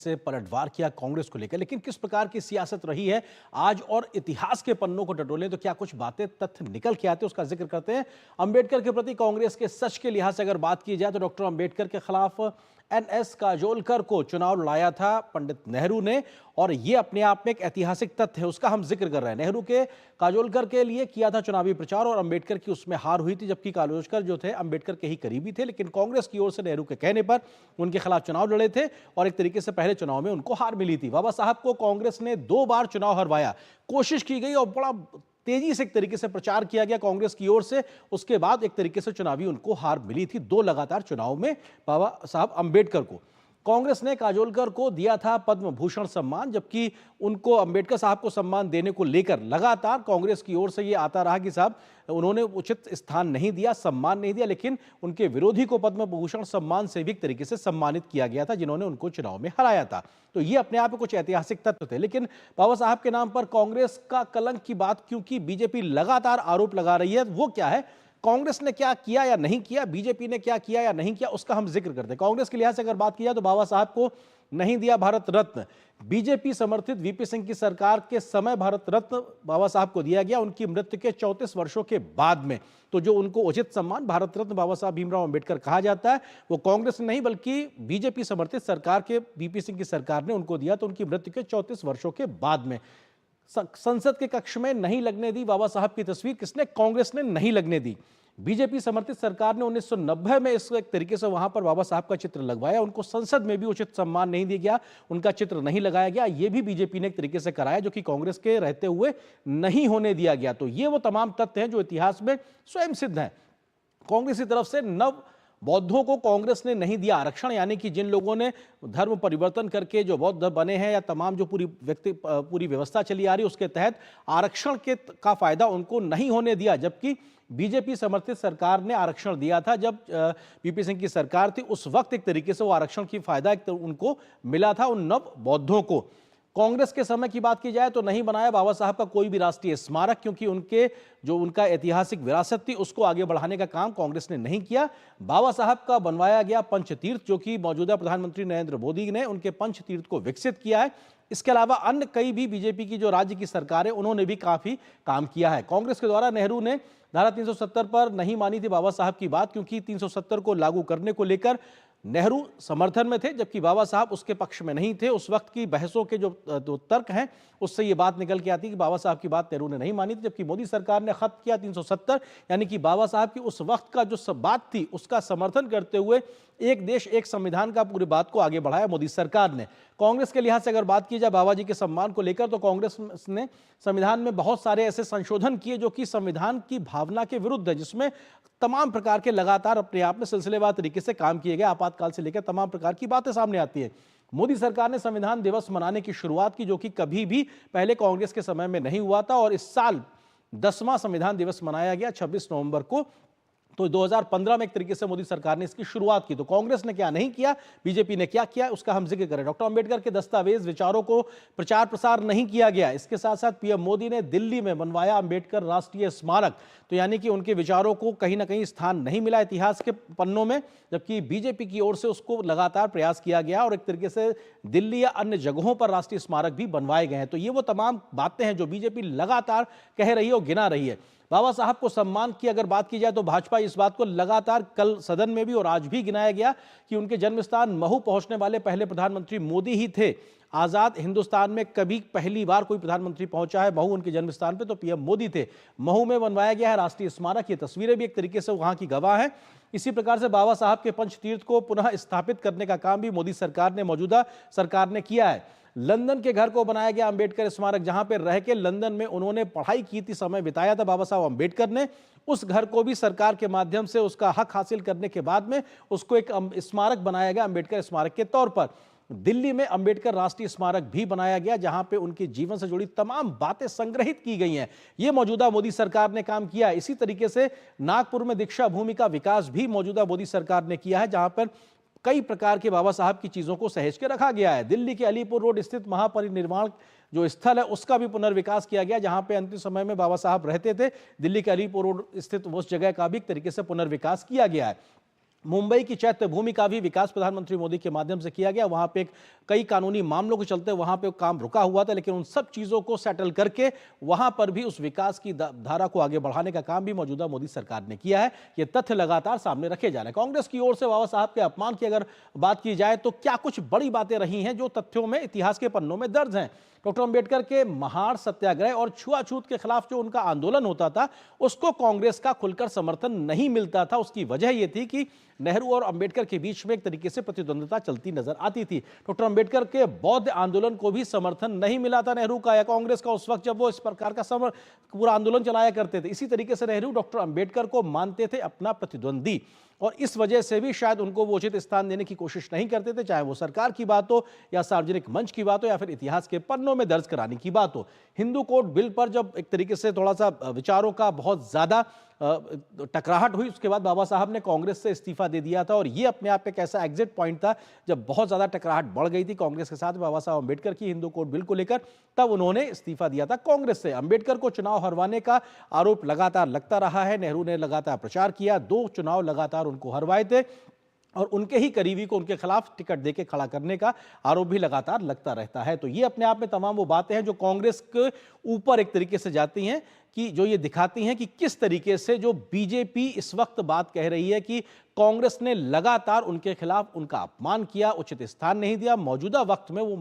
से पलटवार किया कांग्रेस को लेकर, लेकिन किस प्रकार की सियासत रही है आज और इतिहास के पन्नों को टटोलें तो क्या कुछ बातें तथ्य निकल के आते हैं, उसका जिक्र करते हैं। अंबेडकर के प्रति कांग्रेस के सच के लिहाज से अगर बात की जाए तो डॉक्टर अंबेडकर के खिलाफ एनएस काजोलकर को चुनाव लड़ाया था पंडित नेहरू ने, और ये अपने आप में एक ऐतिहासिक तथ्य है, उसका हम जिक्र कर रहे हैं। नेहरू के काजोलकर के लिए किया था चुनावी प्रचार और अंबेडकर की उसमें हार हुई थी, जबकि काजोलकर जो थे अंबेडकर के ही करीबी थे, लेकिन कांग्रेस की ओर से नेहरू के कहने पर उनके खिलाफ चुनाव लड़े थे और एक तरीके से पहले चुनाव में उनको हार मिली थी। बाबा साहब को कांग्रेस ने 2 बार चुनाव हरवाया, कोशिश की गई और बड़ा तेजी से एक तरीके से प्रचार किया गया कांग्रेस की ओर से। उसके बाद एक तरीके से चुनावी उनको हार मिली थी 2 लगातार चुनाव में बाबा साहब अंबेडकर को। कांग्रेस ने काजोलकर को दिया था पद्म भूषण सम्मान, जबकि उनको अंबेडकर साहब को सम्मान देने को लेकर लगातार कांग्रेस की ओर से यह आता रहा कि साहब उन्होंने उचित स्थान नहीं दिया, सम्मान नहीं दिया, लेकिन उनके विरोधी को पद्म भूषण सम्मान से भी एक तरीके से सम्मानित किया गया था जिन्होंने उनको चुनाव में हराया था। तो ये अपने आप में कुछ ऐतिहासिक तत्व थे। लेकिन बाबा साहब के नाम पर कांग्रेस का कलंक की बात क्योंकि बीजेपी लगातार आरोप लगा रही है, वो क्या है, कांग्रेस ने क्या किया या नहीं किया, बीजेपी ने क्या किया या नहीं किया, उसका हम जिक्र करते हैं। कांग्रेस के लिहाज से अगर बात की जाए तो बाबा साहब को नहीं दिया भारत रत्न। बीजेपी समर्थित वीपी सिंह की सरकार के समय भारत रत्न बाबा साहब को दिया गया उनकी मृत्यु के 34 वर्षों के बाद में। तो जो उनको उचित सम्मान भारत रत्न बाबा साहब भीमराव अंबेडकर कहा जाता है, वो कांग्रेस ने नहीं बल्कि बीजेपी समर्थित सरकार के वीपी सिंह की सरकार ने उनको दिया, तो उनकी मृत्यु के 34 वर्षों के बाद में। संसद के कक्ष में नहीं लगने दी बाबा साहब की तस्वीर, किसने, कांग्रेस ने नहीं लगने दी। बीजेपी समर्थित सरकार ने 1990 में इस एक तरीके से वहां पर बाबा साहब का चित्र लगवाया, उनको संसद में भी उचित सम्मान नहीं दिया गया, उनका चित्र नहीं लगाया गया। ये भी बीजेपी ने एक तरीके से कराया जो कि कांग्रेस के रहते हुए नहीं होने दिया गया। तो ये वो तमाम तथ्य हैं जो इतिहास में स्वयं सिद्ध हैं। कांग्रेस की तरफ से नव बौद्धों को कांग्रेस ने नहीं दिया आरक्षण, यानी कि जिन लोगों ने धर्म परिवर्तन करके जो बौद्ध बने हैं या तमाम जो पूरी व्यवस्था चली आ रही है उसके तहत आरक्षण का फायदा उनको नहीं होने दिया, जबकि बीजेपी समर्थित सरकार ने आरक्षण दिया था। जब वीपी सिंह की सरकार थी उस वक्त एक तरीके से वो आरक्षण की फायदा उनको मिला था उन नव बौद्धों को। कांग्रेस के समय की बात की जाए तो नहीं बनाया बाबा साहब का कोई भी राष्ट्रीय स्मारक, क्योंकि उनका ऐतिहासिक विरासत थी उसको आगे बढ़ाने का काम कांग्रेस ने नहीं किया। बाबा साहब का बनवाया गया पंचतीर्थ, जो कि मौजूदा प्रधानमंत्री नरेंद्र मोदी ने उनके पंचतीर्थ को विकसित किया है। इसके अलावा अन्य कई भी बीजेपी की जो राज्य की सरकार है उन्होंने भी काफी काम किया है। कांग्रेस के द्वारा नेहरू ने धारा 370 पर नहीं मानी थी बाबा साहब की बात, क्योंकि 370 को लागू करने को लेकर नेहरू समर्थन में थे जबकि बाबा साहब उसके पक्ष में नहीं थे। उस वक्त की बहसों के जो तर्क हैं उससे ये बात निकल के आती है कि बाबा साहब की बात नेहरू ने नहीं मानी थी, जबकि मोदी सरकार ने खत्म किया 370, यानी कि बाबा साहब की उस वक्त का जो सब बात थी उसका समर्थन करते हुए एक देश एक संविधान का पूरी बात को आगे बढ़ाया मोदी सरकार ने। कांग्रेस के लिहाज से अगर बात की जाए बाबा जी के सम्मान को लेकर तो कांग्रेस ने संविधान में बहुत सारे ऐसे संशोधन किए जो कि संविधान की भावना के विरुद्ध है, जिसमें तमाम प्रकार के लगातार अपने आप में सिलसिलेवार तरीके से काम किए गए, आपातकाल से लेकर तमाम प्रकार की बातें सामने आती है। मोदी सरकार ने संविधान दिवस मनाने की शुरुआत की जो कि कभी भी पहले कांग्रेस के समय में नहीं हुआ था, और इस साल 10वां संविधान दिवस मनाया गया 26 नवंबर को। तो 2015 में एक तरीके से मोदी सरकार ने इसकी शुरुआत की। तो कांग्रेस ने क्या नहीं किया, बीजेपी ने क्या किया, उसका हम जिक्र करें। डॉक्टर अंबेडकर के दस्तावेज विचारों को प्रचार प्रसार नहीं किया गया। इसके साथ साथ पीएम मोदी ने दिल्ली में बनवाया अंबेडकर राष्ट्रीय स्मारक, तो यानी कि उनके विचारों को कहीं ना कहीं स्थान नहीं मिला इतिहास के पन्नों में, जबकि बीजेपी की ओर से उसको लगातार प्रयास किया गया और एक तरीके से दिल्ली या अन्य जगहों पर राष्ट्रीय स्मारक भी बनवाए गए हैं। तो ये वो तमाम बातें हैं जो बीजेपी लगातार कह रही है और गिना रही है। बाबा साहब को सम्मान की अगर बात की जाए तो भाजपा इस बात को लगातार कल सदन में भी और आज भी गिनाया गया कि उनके जन्म स्थान महू पहुंचने वाले पहले प्रधानमंत्री मोदी ही थे। आजाद हिंदुस्तान में कभी पहली बार कोई प्रधानमंत्री पहुंचा है महू उनके जन्म स्थान पे तो पीएम मोदी थे। महू में बनवाया गया है राष्ट्रीय स्मारक, ये तस्वीरें भी एक तरीके से वहां की गवाह हैं। इसी प्रकार से बाबा साहब के पंचतीर्थ को पुनः स्थापित करने का काम भी मोदी सरकार ने, मौजूदा सरकार ने किया है। लंदन के घर को बनाया गया अंबेडकर स्मारक, जहां पर रह के लंदन में उन्होंने पढ़ाई की थी, समय बिताया था बाबा साहब अंबेडकर ने। उस घर को भी सरकार के माध्यम से उसका हक हासिल करने के बाद में उसको एक स्मारक बनाया गया अंबेडकर स्मारक के तौर पर। दिल्ली में अंबेडकर राष्ट्रीय स्मारक भी बनाया गया जहां पे उनके जीवन से जुड़ी तमाम बातें संग्रहित की गई हैं। ये मौजूदा मोदी सरकार ने काम किया। इसी तरीके से नागपुर में दीक्षा भूमि का विकास भी मौजूदा मोदी सरकार ने किया है, जहां पर कई प्रकार के बाबा साहब की चीजों को सहेज के रखा गया है। दिल्ली के अलीपुर रोड स्थित महापरिनिर्वाण जो स्थल है उसका भी पुनर्विकास किया गया, जहां पे अंतिम समय में बाबा साहब रहते थे। दिल्ली के अलीपुर रोड स्थित उस जगह का भी एक तरीके से पुनर्विकास किया गया है। मुंबई की चैत्य भूमि का भी विकास प्रधानमंत्री मोदी के माध्यम से किया गया। वहां पे कई कानूनी मामलों के चलते वहां पे काम रुका हुआ था, लेकिन उन सब चीजों को सेटल करके वहां पर भी उस विकास की धारा को आगे बढ़ाने का काम भी मौजूदा मोदी सरकार ने किया है। ये तथ्य लगातार सामने रखे जा रहे हैं। कांग्रेस की ओर से बाबा साहब के अपमान की अगर बात की जाए तो क्या कुछ बड़ी बातें रही हैं जो तथ्यों में, इतिहास के पन्नों में दर्ज हैं। डॉक्टर अंबेडकर के महार सत्याग्रह और छुआछूत के खिलाफ जो उनका आंदोलन होता था, उसको कांग्रेस का खुलकर समर्थन नहीं मिलता था। उसकी वजह यह थी कि नेहरू और अंबेडकर के बीच में एक तरीके से प्रतिद्वंद्विता चलती नजर आती थी। डॉक्टर अंबेडकर के बौद्ध आंदोलन को भी समर्थन नहीं मिला था नेहरू का या कांग्रेस का उस वक्त, जब वो इस प्रकार का पूरा आंदोलन चलाया करते थे। इसी तरीके से नेहरू डॉक्टर अंबेडकर को मानते थे अपना प्रतिद्वंदी, और इस वजह से भी शायद उनको वो उचित स्थान देने की कोशिश नहीं करते थे, चाहे वो सरकार की बात हो या सार्वजनिक मंच की बात हो या फिर इतिहास के पन्नों में दर्ज कराने की बात हो। हिंदू कोड बिल पर जब एक तरीके से थोड़ा सा विचारों का बहुत ज्यादा टकराहट हुई, उसके बाद बाबा साहब ने कांग्रेस से इस्तीफा दे दिया था, और ये अपने आप एक ऐसा एग्जिट पॉइंट था जब बहुत ज्यादा टकराहट बढ़ गई थी कांग्रेस के साथ बाबा साहब अंबेडकर की हिंदू कोड बिल को लेकर, तब उन्होंने इस्तीफा दिया था कांग्रेस से। अंबेडकर को चुनाव हरवाने का आरोप लगातार लगता रहा है। नेहरू ने लगातार प्रचार किया, 2 चुनाव लगातार उनको हरवाए थे, और उनके ही करीबी को उनके खिलाफ टिकट देके खड़ा करने का आरोप भी लगातार लगता रहता है। तो ये अपने आप में तमाम वो बातें हैं जो कांग्रेस के ऊपर एक तरीके से जाती हैं, कि जो ये दिखाती हैं कि किस तरीके से जो बीजेपी इस वक्त बात कह रही है कि कांग्रेस ने लगातार उनके खिलाफ उनका अपमान किया, उचित स्थान नहीं दिया। मौजूदा वक्त में वो